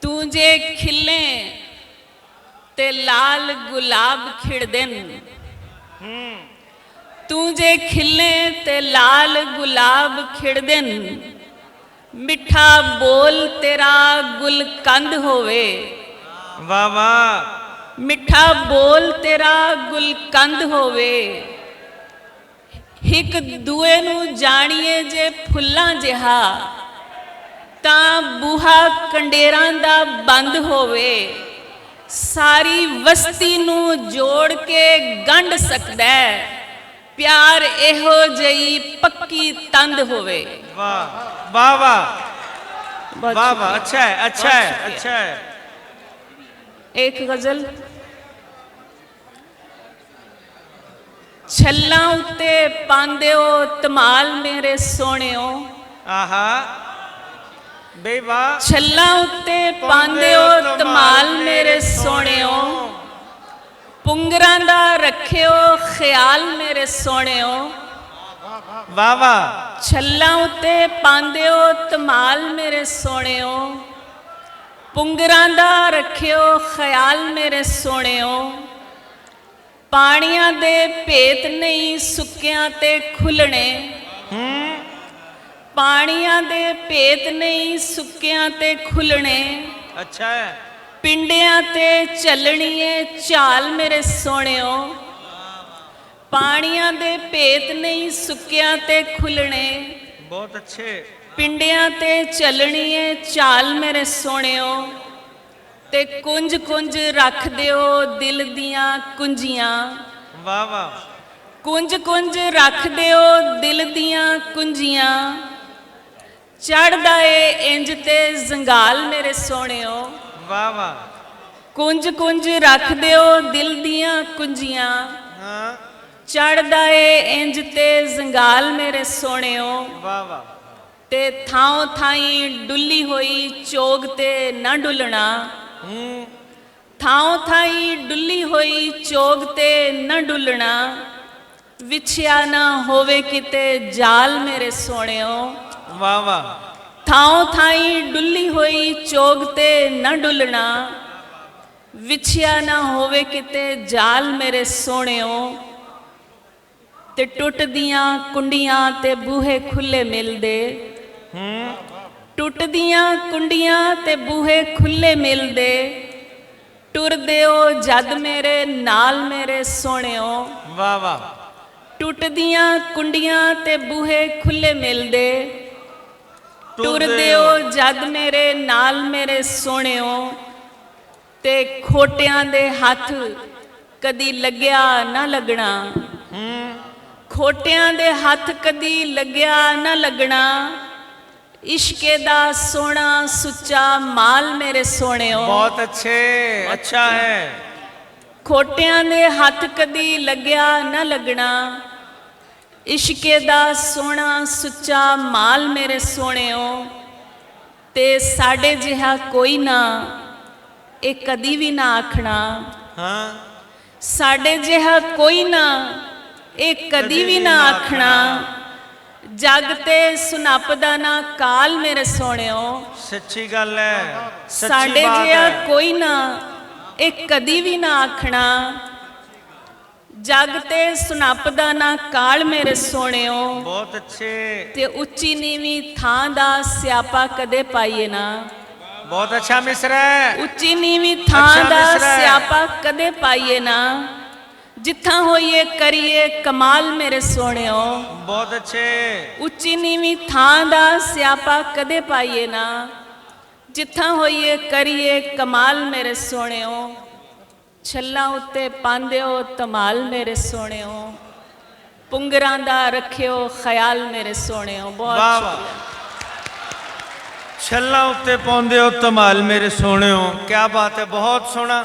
तू जे खिले ते लाल गुलाब खिड़दन, तू जे खिले ते लाल गुलाब खिड़दन, मिठा बोल तेरा गुलकंद होवे। वाह वाह, मिठा बोल तेरा गुलकंद होवे। हिक दूए नू जानिए जे फुल्लां जिहा, तां बूहा कंडेरां दा बंद होवे। सारी वस्ती नू जोड़ के गंढ सकदा है, प्यार एहो जई पक्की तंद होवे। वाह वाह वाह बहुत वाह वाह, शुक्रिया। अच्छा है अच्छा बहुत है शुक्रिया। अच्छा है। एक गजल। छल्लां उत्ते पांदे हो तमाल मेरे सोहणियो, आहा बे वाह। छल्लां उत्ते पांदे हो तमाल मेरे सोहणियो, पुंगरां दा रखियो ख्याल मेरे सोहणियो। वाह वाह, छल्लां उत्ते पांदे हो तमाल मेरे सोहणियो, पुंगरां दा रखियो ख्याल मेरे सोहणियो। पानियां दे भेत नहीं सुक्कियां ते खुलने, पानियां दे भेत नहीं सुक्कियां ते खुलने। अच्छा है। पिंडियां ते चलणिए चाल मेरे सोहणियो, पानियां दे भेत नहीं सुक्कियां ते खुलने। बहुत अच्छे। पिंडियां ते चलणिए चाल मेरे सोहणियो, ते कुंज कुंज रख दिओ दिल दियां कुंजियां। वाह वाह, कुंज कुंज रख दिओ दिल दियां कुंजियां। चढ़दा ए इंज ते जंगाल मेरे सोहणियो, वाह वाह। कुंज कुंज रख दिओ दिल दियां कुंजियां। हाँ, चढ़दा ए इंज ते जंगाल मेरे सोहणियो, वाह वाह। ते थाओ थाई डुल्ली होई चोग ते ना डुलना। थाओ थाई डुल्ली होई चोग ते न डुलना। विछया ना होवे किते जाल मेरे सोहणियो, वाह वाह। थाओ थाई डुल्ली होई चोग ते न डुलना। विछया ना होवे किते जाल मेरे सोहणियो, ते टुटदियां कुंडियां ते बूहे खुले मिलदे। टुटदियां कुंडियां ते बूहे खुले मिलदे। टुरदे हो जद मेरे नाल मेरे सोहणियो, वाह वाह। टुटदियां कुंडियां ते बूहे खुले मिलदे। टुरदे हो जद मेरे नाल मेरे सोहणियो, ते खोटियां दे हथ कदी लगया ना लगना। खोटियां दे हथ कदी लगया ना लगना। इश्के दा सोना सुच्चा माल मेरे सोहणियो। बहुत अच्छे, अच्छा है। खोटियां दे हथ कदी लगया ना लगना। इश्के दा सोना सुच्चा माल मेरे सोहणियो, ते साडे जिहा कोई ना ए कदी भी ना आखना। हाँ, साडे जिहा कोई ना ए कदी भी ना आखना। जग ते सुनपदा ना काल मेरे सोहणियो, सच्ची गल है, सच्ची साडे बात जिहा है। कोई ना ए कदी भी ना आखना। जग ते सुनपदा ना काल मेरे सोहणियो, बहुत अच्छे, ते उच्ची नीवी थां दा स्यापा कदे पाइए ना। बहुत अच्छा मिसरा है। उच्ची नीवी थां अच्छा दा मिसरा है। स्यापा कदे पाइए ना। जिथां होइए करिए कमाल मेरे सोहणियो, बहुत अच्छे। उच्ची नीवी थां दा स्यापा कदे पाइए ना। जिथां होइए करिए कमाल मेरे सोहणियो। छल्लां उत्ते पांदे हो तमाल मेरे सोहणियो, पुंगरां दा रखियो ख्याल मेरे सोहणियो। बहुत वाह वाह। शुक्रिया। छल्ला उत्ते पाउंदे हो धमाल मेरे सोहणियो, क्या बात है, बहुत सोहना।